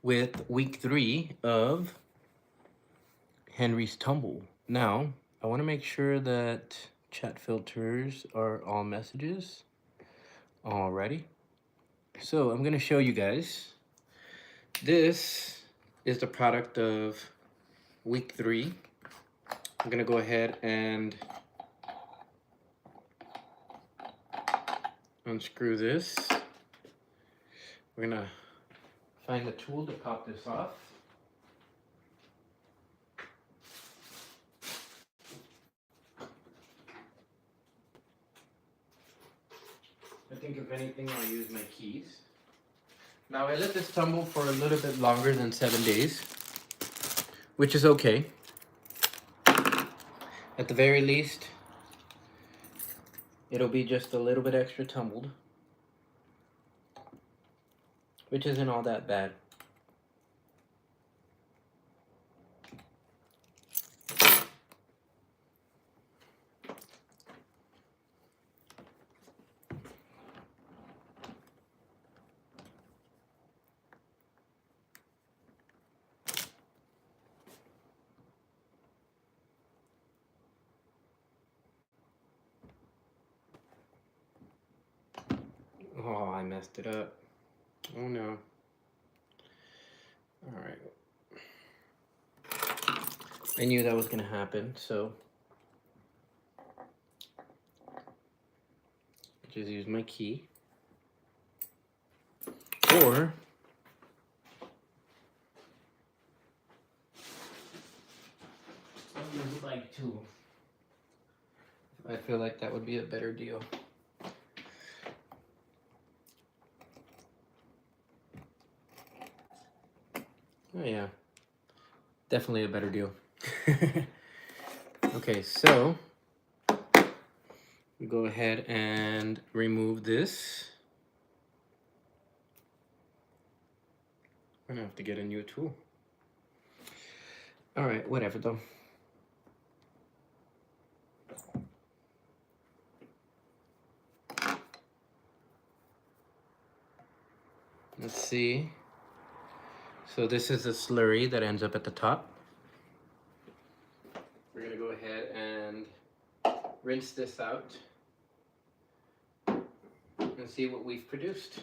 with week 3 of Henry's Tumble. Now, I want to make sure that chat filters are all messages. Alrighty. So I'm going to show you guys. This is the product of week 3. I'm going to go ahead and unscrew this. We're going to find the tool to pop this off. I think if anything, I'll use my keys. Now I let this tumble for a little bit longer than 7 days, which is okay. At the very least, it'll be just a little bit extra tumbled, which isn't all that bad. Oh, I messed it up. Oh no. All right. I knew that was gonna happen, so just use my key. Or I'll use like 2. I feel like that would be a better deal. Oh yeah, definitely a better deal. Okay, so we go ahead and remove this. I'm gonna have to get a new tool. All right, whatever though. Let's see. So this is a slurry that ends up at the top. We're gonna go ahead and rinse this out and see what we've produced.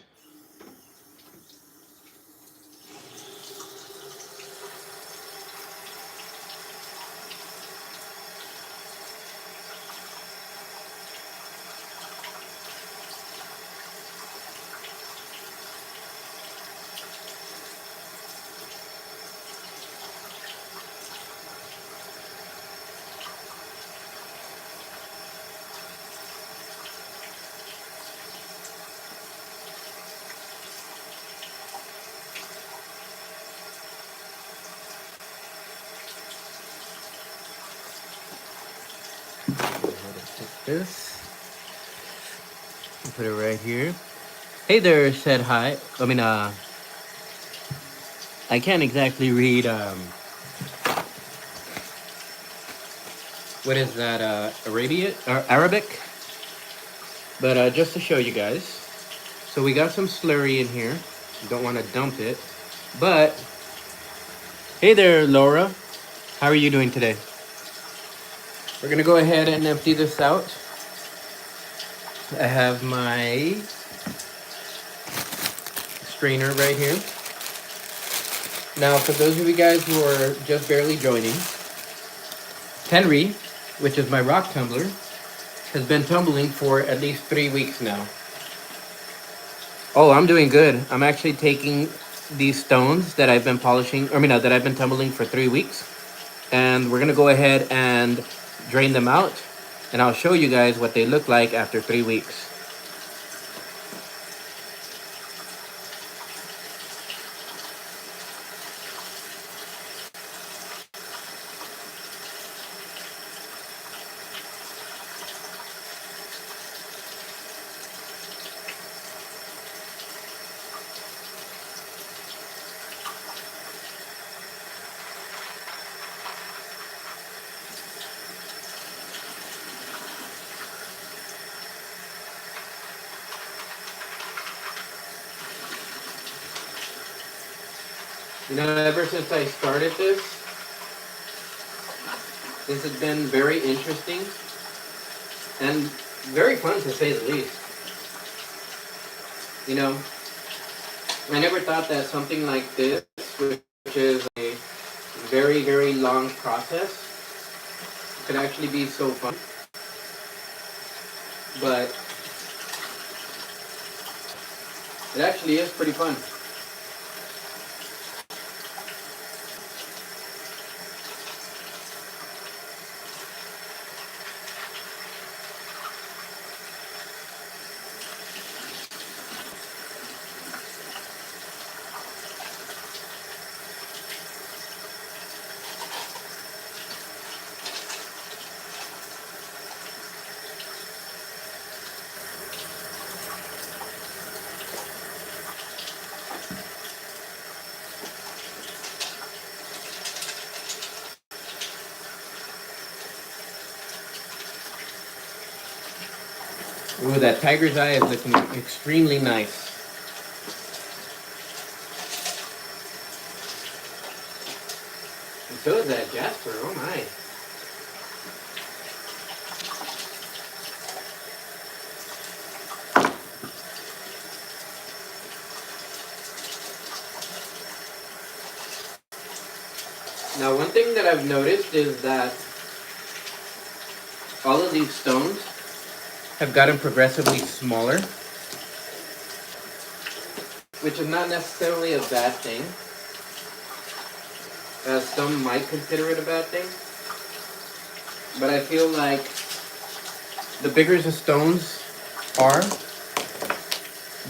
Take this and put it right here. Hey there, said hi. I can't exactly read, what is that, Arabic? But just to show you guys. So we got some slurry in here. Don't want to dump it. But, hey there, Laura. How are you doing today? We're going to go ahead and empty this out. I have my strainer right here. Now, for those of you guys who are just barely joining, Henry, which is my rock tumbler, has been tumbling for at least 3 weeks now. Oh, I'm doing good. I'm actually taking these stones that I've been that I've been tumbling for 3 weeks, and we're gonna go ahead and drain them out, and I'll show you guys what they look like after 3 weeks. You know, ever since I started this has been very interesting and very fun to say the least. You know, I never thought that something like this, which is a very, very long process, could actually be so fun. But it actually is pretty fun. Ooh, that tiger's eye is looking extremely nice. And so is that Jasper, oh my. Now, one thing that I've noticed is that all of these stones have gotten progressively smaller, which is not necessarily a bad thing, as some might consider it a bad thing. But I feel like the bigger the stones are,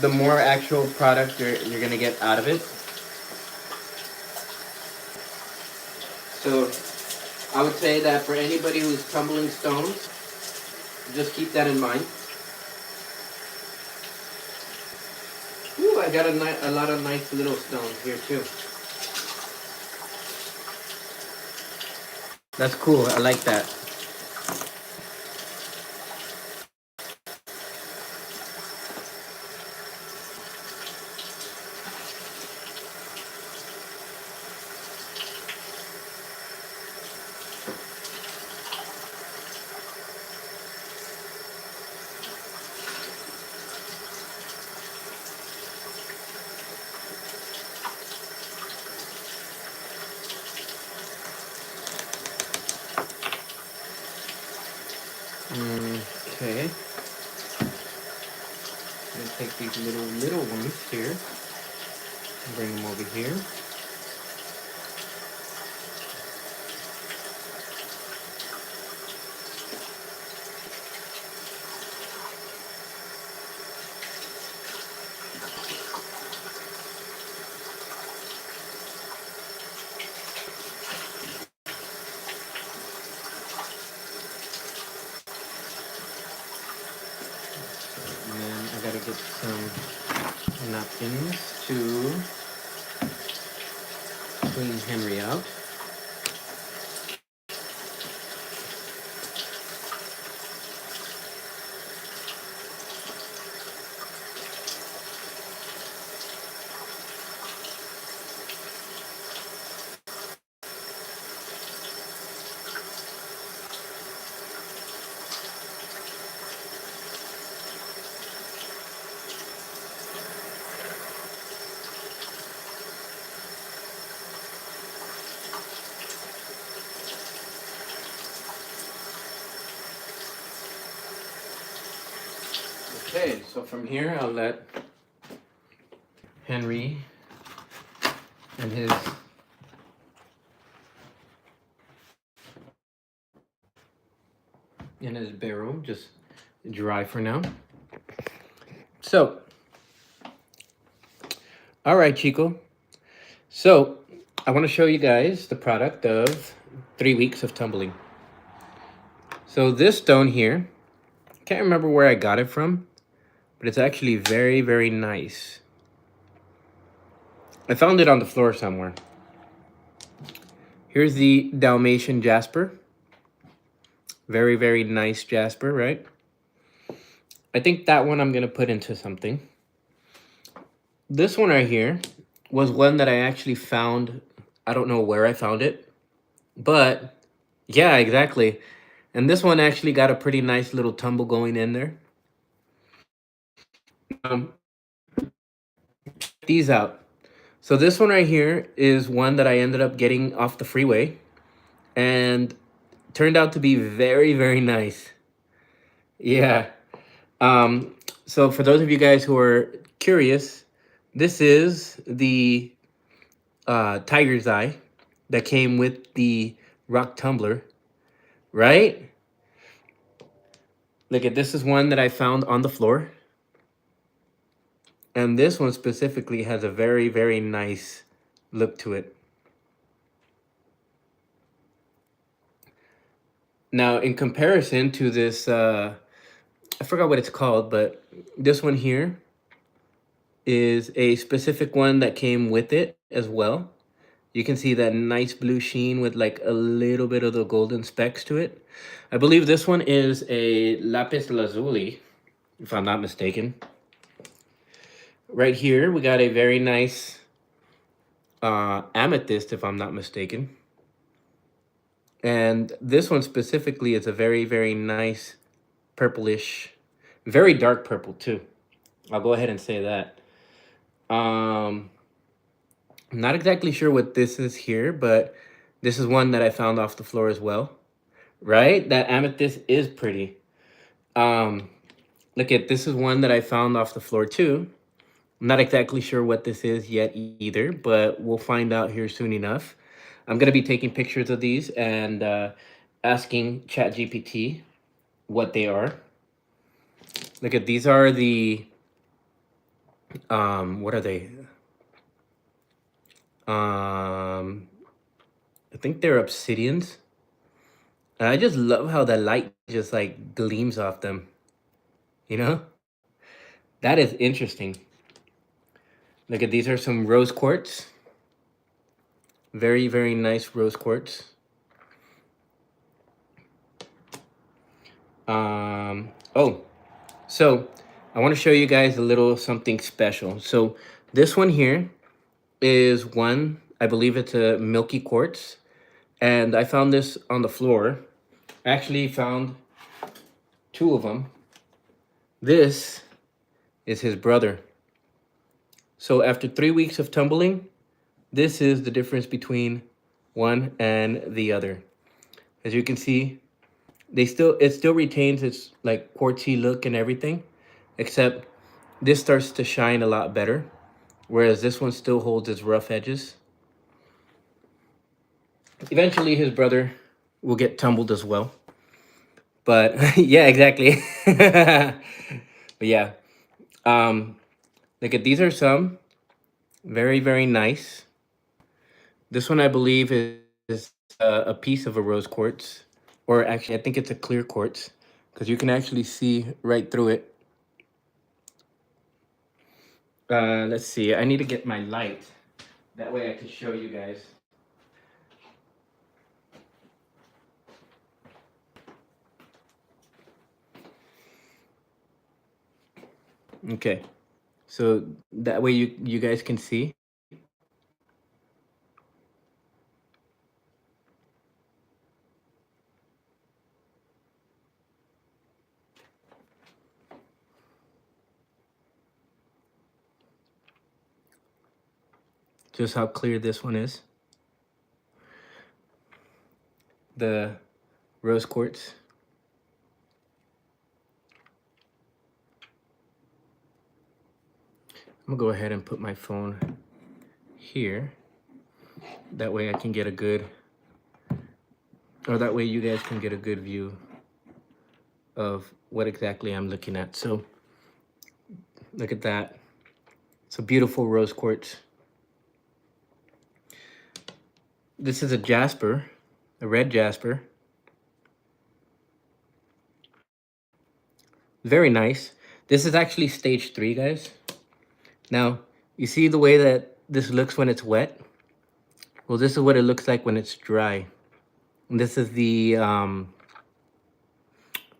the more actual product you're gonna get out of it. So I would say that for anybody who's tumbling stones, just keep that in mind. Ooh, I got a lot of nice little stones here too. That's cool, I like that. Okay. I'm gonna take these little ones here and bring them over here. And then I gotta get some napkins to clean Henry out. Okay, so from here I'll let Henry and his barrel just dry for now. So, all right, Chico. So, I want to show you guys the product of 3 weeks of tumbling. So this stone here, can't remember where I got it from, but it's actually very, very nice. I found it on the floor somewhere. Here's the Dalmatian jasper. Very, very nice jasper, right? I think that one I'm gonna put into something. This one right here was one that I actually found. I don't know where I found it, but yeah, exactly. And this one actually got a pretty nice little tumble going in there. These out. So this one right here is one that I ended up getting off the freeway and turned out to be very, very nice. Yeah. Um, so for those of you guys who are curious, this is the tiger's eye that came with the rock tumbler, right? Look at this is one that I found on the floor. And this one specifically has a very, very nice look to it. Now, in comparison to this, I forgot what it's called, but this one here is a specific one that came with it as well. You can see that nice blue sheen with like a little bit of the golden specks to it. I believe this one is a lapis lazuli, if I'm not mistaken. Right here, we got a very nice amethyst, if I'm not mistaken. And this one specifically is a very, very nice purplish, very dark purple too. I'll go ahead and say that. I'm not exactly sure what this is here, but this is one that I found off the floor as well. Right? That amethyst is pretty. Um, Look at this is one that I found off the floor too. I'm not exactly sure what this is yet either, but we'll find out here soon enough. I'm gonna be taking pictures of these and asking ChatGPT what they are. Look at these are the what are they? I think they're obsidians. And I just love how the light just like gleams off them. You know? That is interesting. Look at these are some rose quartz. Very, very nice rose quartz. Oh, so I want to show you guys a little something special. So this one here is one, I believe it's a milky quartz. And I found this on the floor. I actually found two of them. This is his brother. So after 3 weeks of tumbling, this is the difference between one and the other. As you can see, it still retains its like quartzy look and everything, except this starts to shine a lot better, whereas this one still holds its rough edges. Eventually his brother will get tumbled as well. But yeah, exactly. But yeah. Look at these are some very, very nice. This one I believe is a piece of a rose quartz, or actually I think it's a clear quartz because you can actually see right through it. Let's see. I need to get my light. That way I can show you guys. Okay. So that way you guys can see. Just how clear this one is. The rose quartz. I'm gonna go ahead and put my phone here. That way I can get a good, or that way you guys can get a good view of what exactly I'm looking at. So look at that. It's a beautiful rose quartz. This is a jasper, a red jasper. Very nice. This is actually stage 3, guys. Now, you see the way that this looks when it's wet? Well, this is what it looks like when it's dry. And this is the,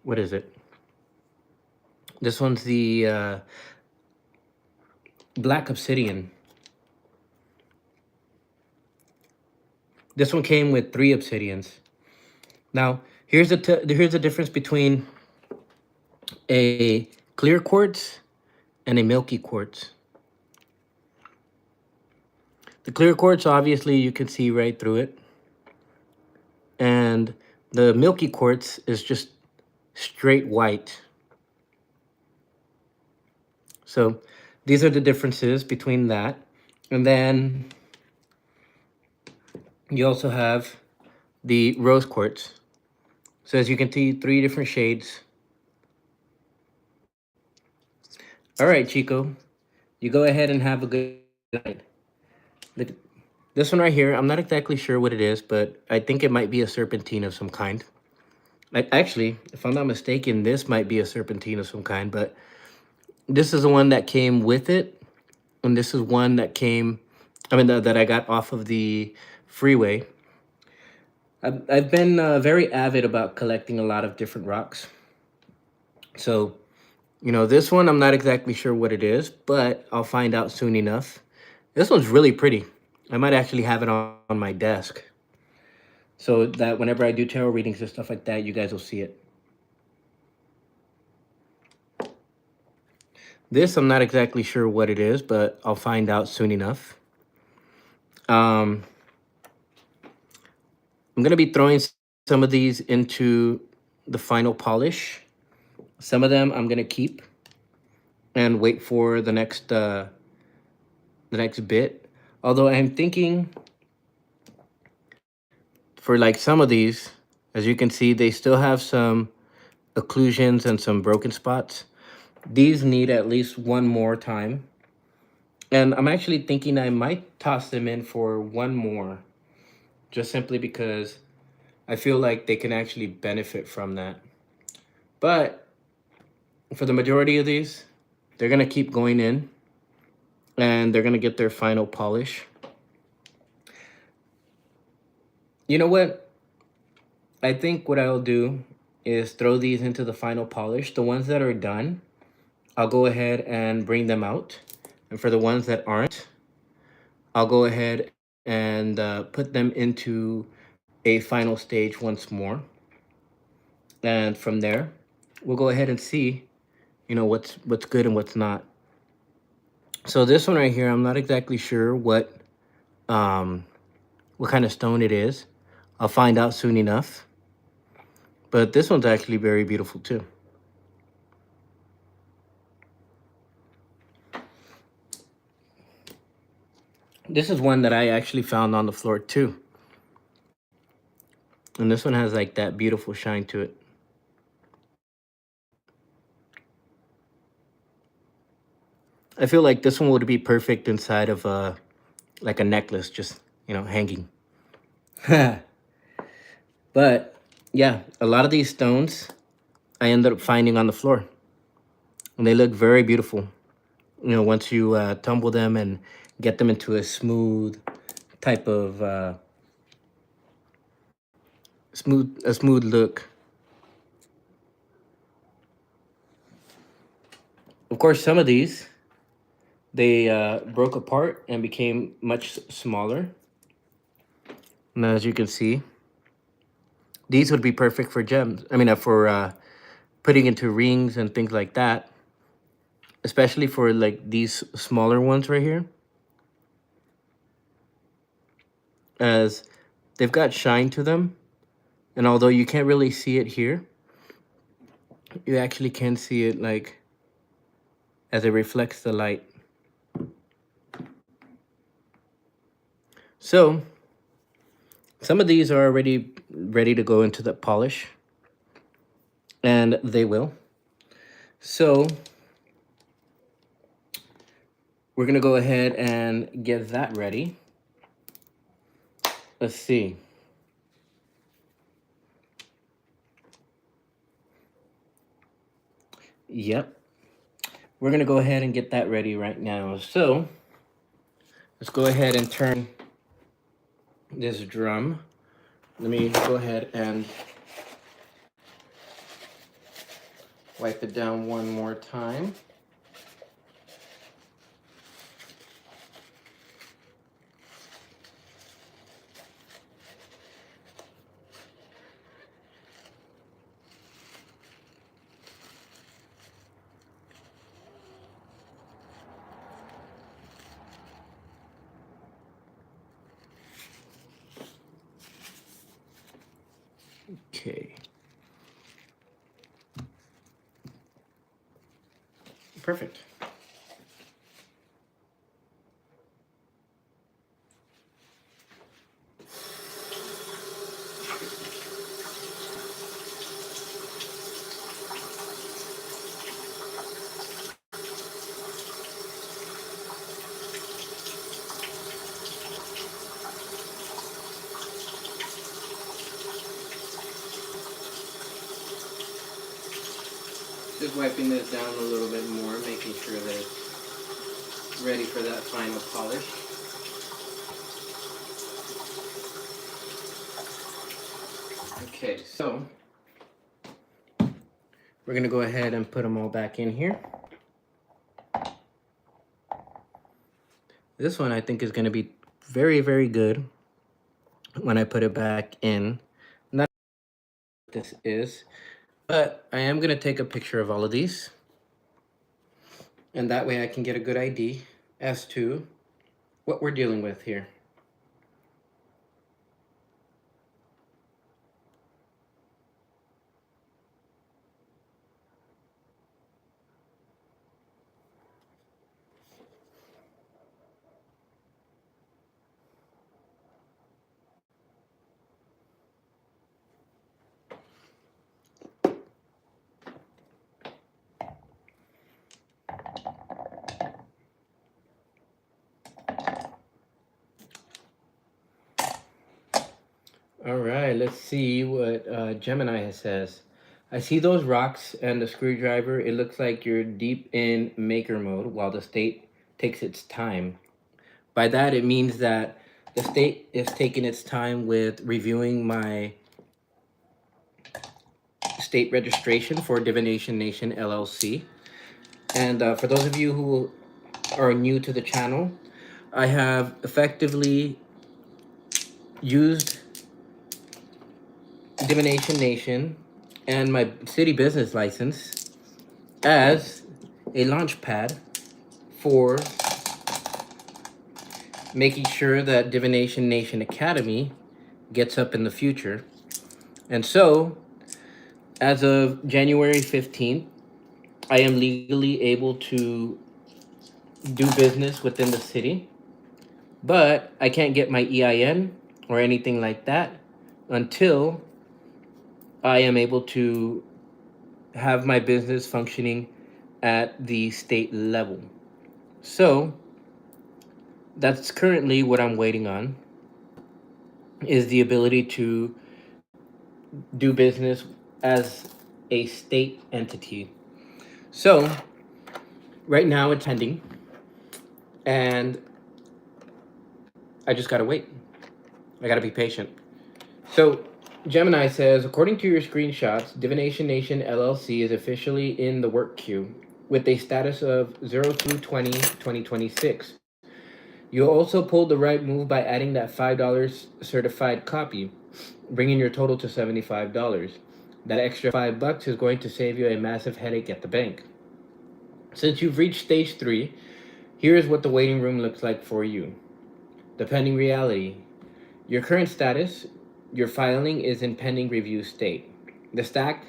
what is it? This one's the black obsidian. This one came with 3 obsidians. Now, here's the difference between a clear quartz and a milky quartz. The clear quartz, obviously, you can see right through it. And the milky quartz is just straight white. So these are the differences between that. And then you also have the rose quartz. So as you can see, 3 different shades. All right, Chico, you go ahead and have a good night. This one right here, I'm not exactly sure what it is, but I think it might be a serpentine of some kind. Actually, if I'm not mistaken, this might be a serpentine of some kind, but this is the one that came with it. And this is one that came, that I got off of the freeway. I've been very avid about collecting a lot of different rocks. So, this one, I'm not exactly sure what it is, but I'll find out soon enough. This one's really pretty. I might actually have it on my desk, so that whenever I do tarot readings and stuff like that, you guys will see it. This, I'm not exactly sure what it is, but I'll find out soon enough. I'm going to be throwing some of these into the final polish. Some of them I'm going to keep and wait for the next bit. Although I'm thinking for like some of these, as you can see, they still have some occlusions and some broken spots. These need at least one more time. And I'm actually thinking I might toss them in for one more, just simply because I feel like they can actually benefit from that. But for the majority of these, they're going to keep going in and they're going to get their final polish. You know what? I think what I'll do is throw these into the final polish. The ones that are done, I'll go ahead and bring them out. And for the ones that aren't, I'll go ahead and put them into a final stage once more. And from there, we'll go ahead and see, what's good and what's not. So this one right here, I'm not exactly sure what kind of stone it is. I'll find out soon enough. But this one's actually very beautiful too. This is one that I actually found on the floor too. And this one has like that beautiful shine to it. I feel like this one would be perfect inside of like a necklace, just, hanging. But yeah, a lot of these stones I ended up finding on the floor. And they look very beautiful. Once you tumble them and get them into a smooth type of smooth look. Of course, some of these, they broke apart and became much smaller. And as you can see, these would be perfect for gems. For putting into rings and things like that. Especially for like these smaller ones right here. As they've got shine to them. And although you can't really see it here, you actually can see it like as it reflects the light. So some of these are already ready to go into the polish, and they will. So we're gonna go ahead and get that ready. Let's see. Yep. We're gonna go ahead and get that ready right now. So let's go ahead and turn this drum. Let me go ahead and wipe it down one more time. Perfect. Just wiping this down a little bit more, making sure that it's ready for that final polish. Okay, so we're gonna go ahead and put them all back in here. This one I think is gonna be very, very good when I put it back in. Not what this is, but I am gonna take a picture of all of these, and that way I can get a good idea as to what we're dealing with here. All right, let's see what Gemini says. I see those rocks and the screwdriver. It looks like you're deep in maker mode while the state takes its time. By that, it means that the state is taking its time with reviewing my state registration for Divination Nation LLC. And for those of you who are new to the channel, I have effectively used Divination Nation and my city business license as a launch pad for making sure that Divination Nation Academy gets up in the future. And so, as of January 15th, I am legally able to do business within the city, but I can't get my EIN or anything like that until I am able to have my business functioning at the state level. So that's currently what I'm waiting on, is the ability to do business as a state entity. So right now it's pending, and I just gotta wait. I gotta be patient. So Gemini says, according to your screenshots, Divination Nation LLC is officially in the work queue with a status of 02/20/2026. You also pulled the right move by adding that $5 certified copy, bringing your total to $75. That extra $5 is going to save you a massive headache at the bank. Since you've reached stage 3, here is what the waiting room looks like for you. The pending reality. Your current status, your filing is in pending review state. The stack,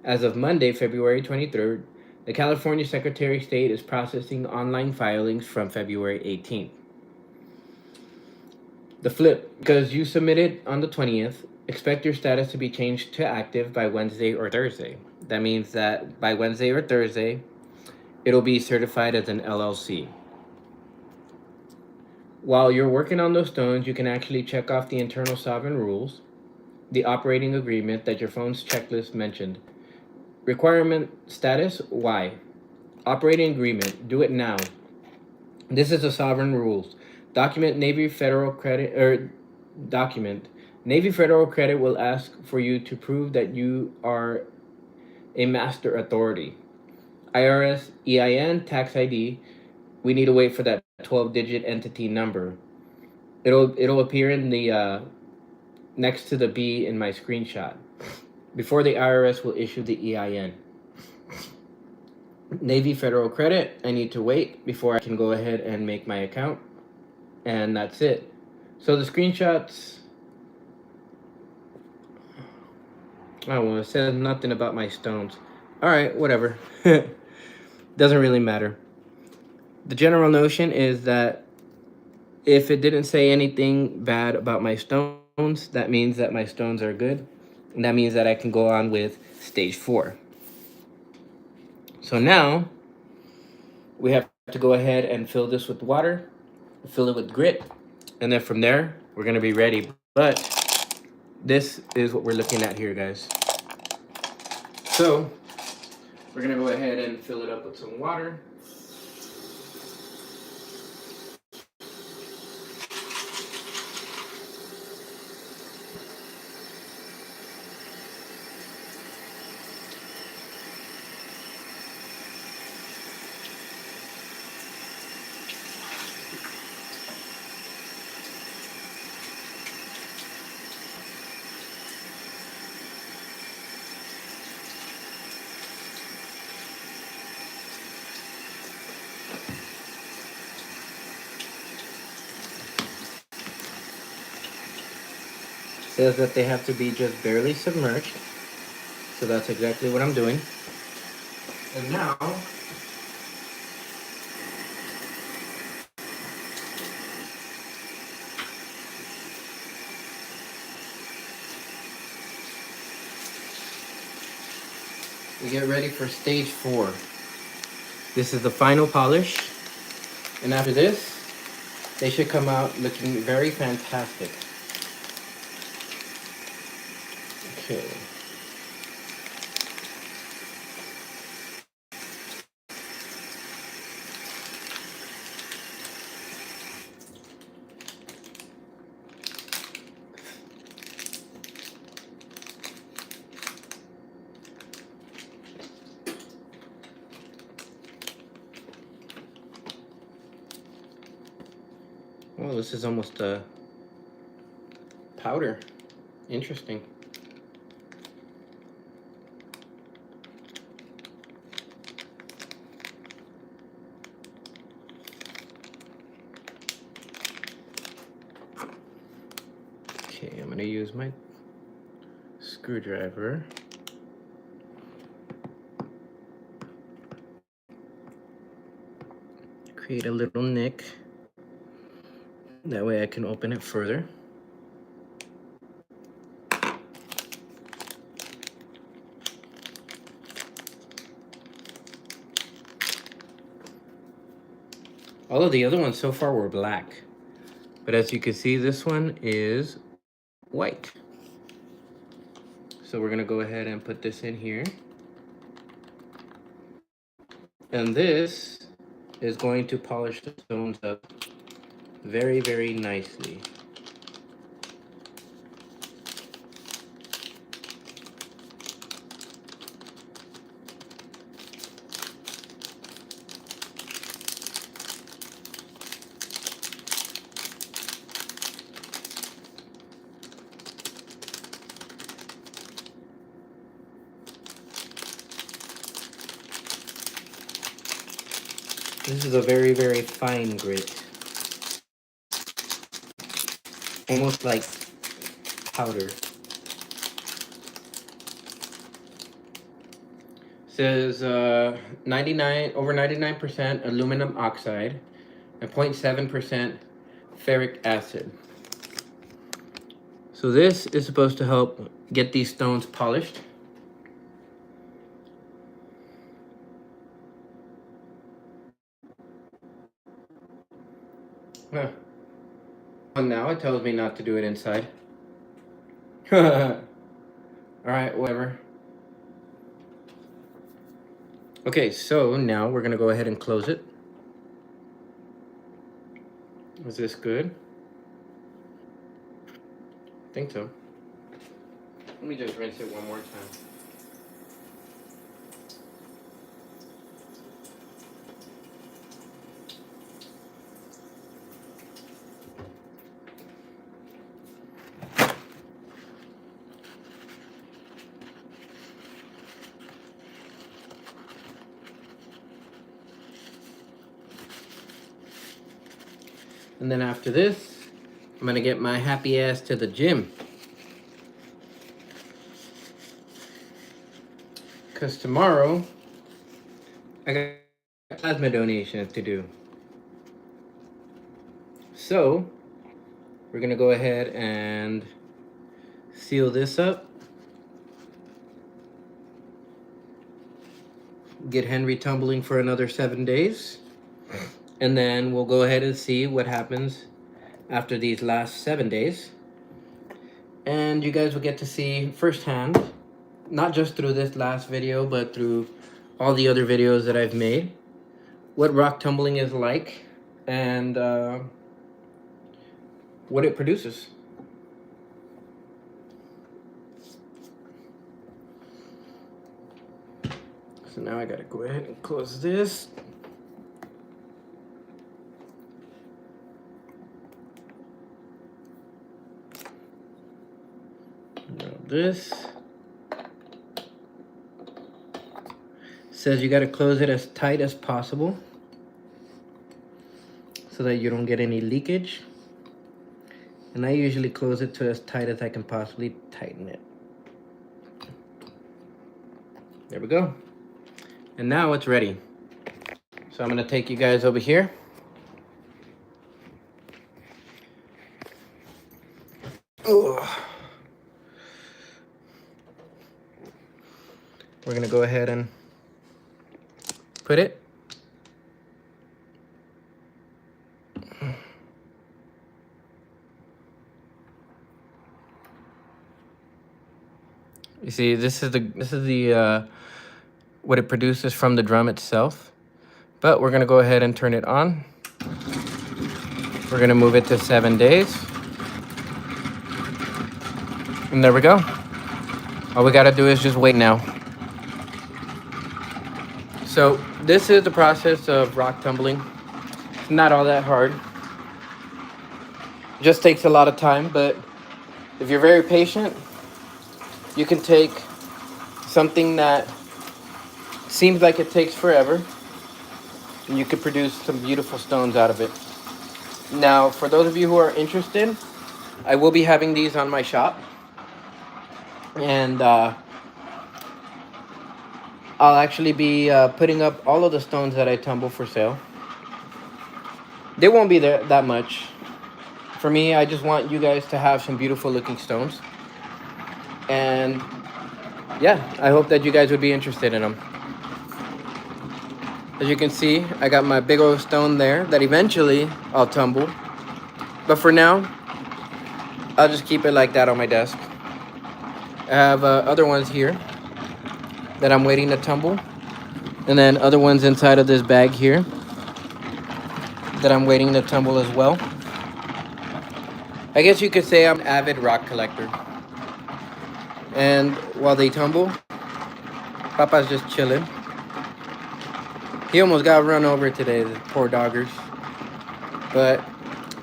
as of Monday, February 23rd, the California Secretary of State is processing online filings from February 18th. The flip, because you submitted on the 20th, expect your status to be changed to active by Wednesday or Thursday. That means that by Wednesday or Thursday, it'll be certified as an LLC. While you're working on those stones, you can actually check off the internal sovereign rules, the operating agreement that your phone's checklist mentioned. Requirement status, why? Operating agreement, do it now. This is the sovereign rules. Document Navy Federal Credit, document. Navy Federal Credit will ask for you to prove that you are a master authority. IRS, EIN, tax ID, we need to wait for that 12-digit entity number. It'll appear in the next to the B in my screenshot before the IRS will issue the EIN. Navy Federal Credit, I need to wait before I can go ahead and make my account, and that's it. So the screenshots, oh well, it says nothing about my stones. All right, whatever. Doesn't really matter. The general notion is that if it didn't say anything bad about my stones, that means that my stones are good. And that means that I can go on with stage 4. So now we have to go ahead and fill this with water, fill it with grit, and then from there, we're gonna be ready. But this is what we're looking at here, guys. So we're gonna go ahead and fill it up with some water. Says that they have to be just barely submerged. So that's exactly what I'm doing. And now we get ready for stage 4. This is the final polish. And after this, they should come out looking very fantastic. Okay. Well, this is almost a powder. Interesting. Okay, I'm gonna use my screwdriver. Create a little nick. That way I can open it further. All of the other ones so far were black. But as you can see, this one is white. So we're gonna go ahead and put this in here. And this is going to polish the stones up very, very nicely. This is a very, very fine grit. Almost like powder. Says 99 over 99% aluminum oxide and 0.7% ferric acid. So this is supposed to help get these stones polished. Huh. And now it tells me not to do it inside. Alright, whatever. Okay, so now we're gonna go ahead and close it. Is this good? I think so. Let me just rinse it one more time. And then after this, I'm gonna get my happy ass to the gym. Cause tomorrow, I plasma donations to do. So we're gonna go ahead and seal this up. Get Henry tumbling for another 7 days. And then we'll go ahead and see what happens after these last 7 days. And you guys will get to see firsthand, not just through this last video, but through all the other videos that I've made, what rock tumbling is like and what it produces. So now I gotta go ahead and close this. Now this says you gotta close it as tight as possible so that you don't get any leakage. And I usually close it to as tight as I can possibly tighten it. There we go. And now it's ready. So I'm gonna take you guys over here. Ugh. We're gonna go ahead and put it. You see, this is the what it produces from the drum itself. But we're gonna go ahead and turn it on. We're gonna move it to 7 days. And there we go. All we gotta do is just wait now. So this is the process of rock tumbling. It's not all that hard. It just takes a lot of time, but if you're very patient, you can take something that seems like it takes forever, and you could produce some beautiful stones out of it. Now, for those of you who are interested, I will be having these on my shop, and I'll actually be putting up all of the stones that I tumble for sale. They won't be there that much. For me, I just want you guys to have some beautiful looking stones. And yeah, I hope that you guys would be interested in them. As you can see, I got my big old stone there that eventually I'll tumble. But for now, I'll just keep it like that on my desk. I have other ones here that I'm waiting to tumble. And then other ones inside of this bag here that I'm waiting to tumble as well. I guess you could say I'm an avid rock collector. And while they tumble, Papa's just chilling. He almost got run over today, the poor doggers. But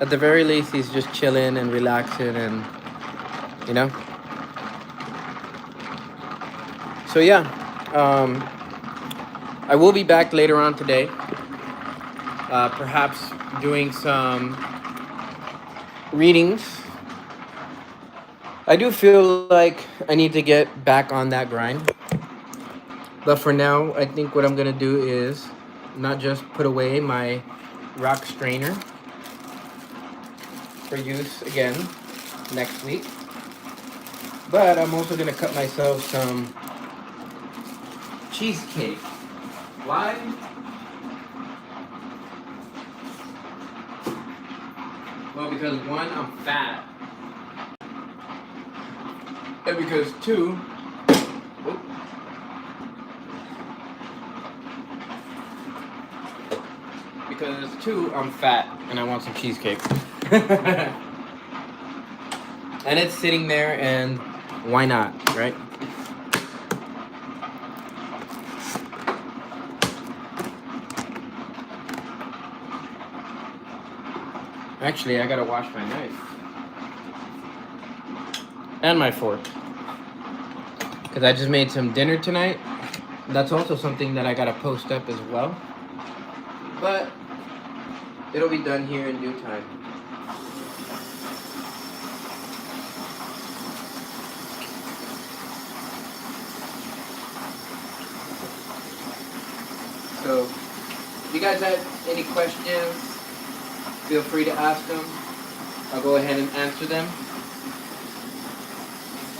at the very least, he's just chilling and relaxing and, you know. So yeah, I will be back later on today. Perhaps doing some readings. I do feel like I need to get back on that grind. But for now, I think what I'm gonna do is not just put away my rock strainer for use again next week, but I'm also gonna cut myself some cheesecake. Why? Well, because one, I'm fat. And because two, I'm fat and I want some cheesecake. And it's sitting there, and why not, right? Actually, I gotta wash my knife and my fork because I just made some dinner tonight. That's also something that I gotta post up as well, but it'll be done here in due time. So you guys have any questions, feel free to ask them. I'll go ahead and answer them.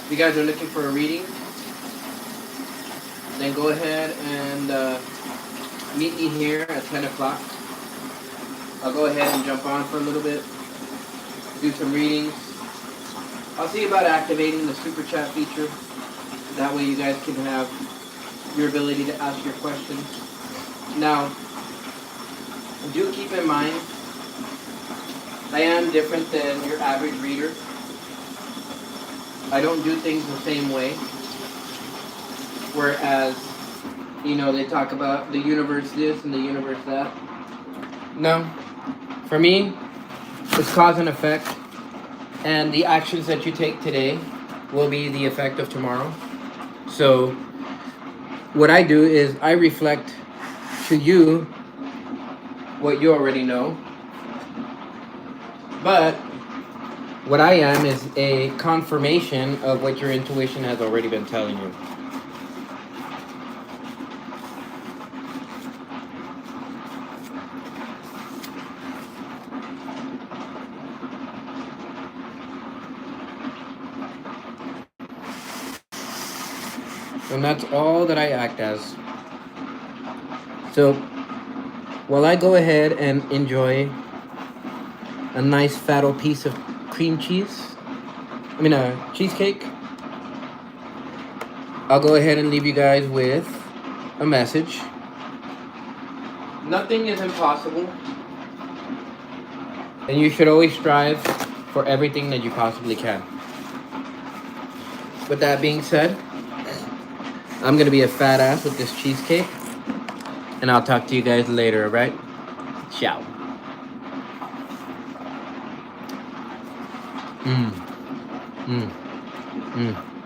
If you guys are looking for a reading, then go ahead and meet me here at 10 o'clock. I'll go ahead and jump on for a little bit, do some readings. I'll see about activating the super chat feature. That way you guys can have your ability to ask your questions. Now, do keep in mind, I am different than your average reader. I don't do things the same way. Whereas, you know, they talk about the universe this and the universe that. No. For me, it's cause and effect. And the actions that you take today will be the effect of tomorrow. So, what I do is I reflect to you what you already know. But what I am is a confirmation of what your intuition has already been telling you. And that's all that I act as. So, while I go ahead and enjoy a nice fat old piece of cream cheese, cheesecake, I'll go ahead and leave you guys with a message. Nothing is impossible. And you should always strive for everything that you possibly can. With that being said, I'm going to be a fat ass with this cheesecake. And I'll talk to you guys later, alright? Ciao. Mmm. Mmm. Mmm.